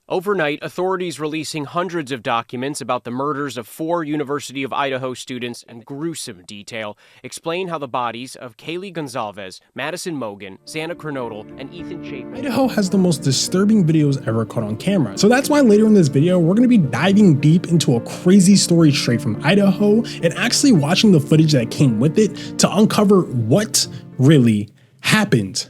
Overnight, authorities releasing hundreds of documents about the murders of 4 University of Idaho students and gruesome detail explain how the bodies of Kaylee Gonzalez, Madison Mogan, Xana Kernodle, and Ethan Chapin. Idaho has the most disturbing videos ever caught on camera. So that's why later in this video, we're going to be diving deep into a crazy story straight from Idaho and actually watching the footage that came with it to uncover what really happened.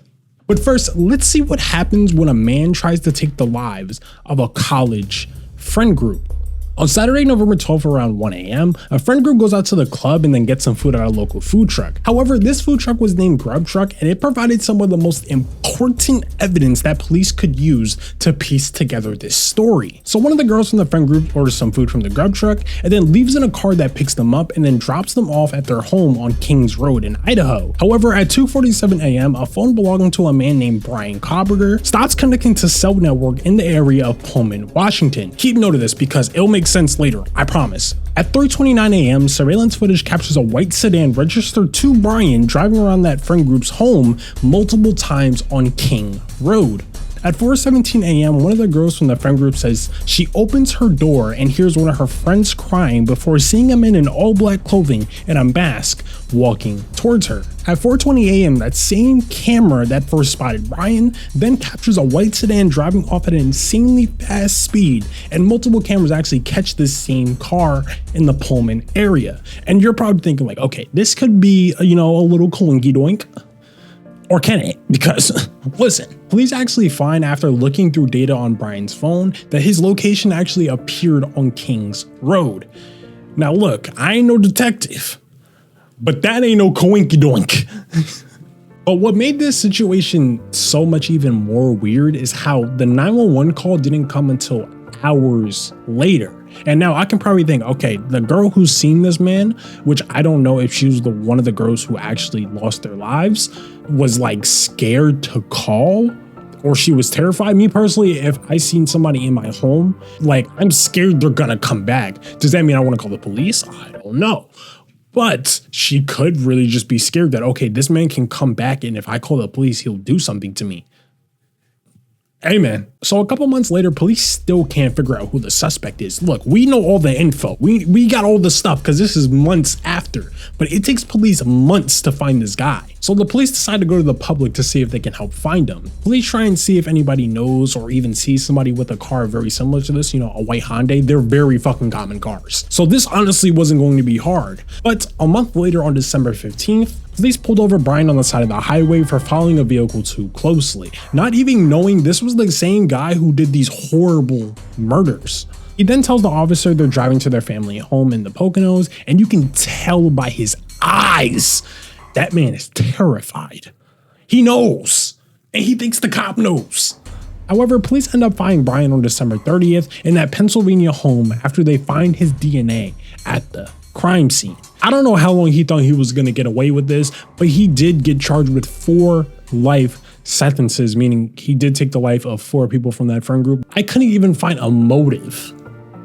But first, let's see what happens when a man tries to take the lives of a college friend group. On Saturday, November 12th around 1 a.m., a friend group goes out to the club and then gets some food at a local food truck. However, this food truck was named Grub Truck and it provided some of the most important evidence that police could use to piece together this story. So one of the girls from the friend group orders some food from the Grub Truck and then leaves in a car that picks them up and then drops them off at their home on Kings Road in Idaho. However, at 2:47 a.m., a phone belonging to a man named Brian Koberger starts connecting to cell network in the area of Pullman, Washington. Keep note of this because it'll make sense later, I promise. At 3:29 a.m., surveillance footage captures a white sedan registered to Brian driving around that friend group's home multiple times on King Road. At 4:17 a.m., one of the girls from the friend group says she opens her door and hears one of her friends crying before seeing a man in all black clothing and a mask walking towards her. At 4:20 a.m., that same camera that first spotted Brian then captures a white sedan driving off at an insanely fast speed, and multiple cameras actually catch this same car in the Pullman area. And you're probably thinking like, okay, this could be, a little coinky doink. Or can it? Because listen, police actually find after looking through data on Brian's phone that his location actually appeared on Kings Road. Now look, I ain't no detective, but that ain't no coinky doink. But what made this situation so much even more weird is how the 911 call didn't come until hours later. And now I can probably think, okay, the girl who's seen this man, which I don't know if she was one of the girls who actually lost their lives, was like scared to call, or she was terrified. Me personally, if I seen somebody in my home, like I'm scared they're gonna come back. Does that mean I want to call the police? I don't know. But she could really just be scared that, okay, this man can come back and if I call the police, he'll do something to me. Hey man, so a couple months later, police still can't figure out who the suspect is. Look, we know all the info. We got all the stuff because this is months after, but it takes police months to find this guy. So the police decide to go to the public to see if they can help find him. Police try and see if anybody knows or even sees somebody with a car very similar to this, a white Hyundai. They're very fucking common cars. So this honestly wasn't going to be hard. But a month later on December 15th, police pulled over Brian on the side of the highway for following a vehicle too closely, not even knowing this was the same guy who did these horrible murders. He then tells the officer they're driving to their family home in the Poconos, and you can tell by his eyes that man is terrified. He knows, and he thinks the cop knows. However, police end up finding Brian on December 30th in that Pennsylvania home after they find his DNA at the crime scene. I don't know how long he thought he was going to get away with this, but he did get charged with 4 life sentences, meaning he did take the life of 4 people from that friend group. I couldn't even find a motive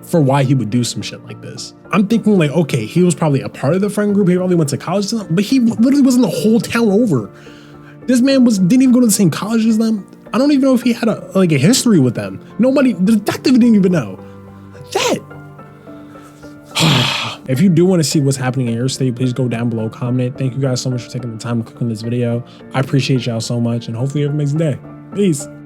for why he would do some shit like this. I'm thinking like, okay, he was probably a part of the friend group. He probably went to college to them, but he literally wasn't the whole town over. This man didn't even go to the same college as them. I don't even know if he had a history with them. Nobody, the detective didn't even know. That. If you do want to see what's happening in your state, please go down below, comment. Thank you guys so much for taking the time to click on this video. I appreciate y'all so much, and hopefully you have an amazing day. Peace.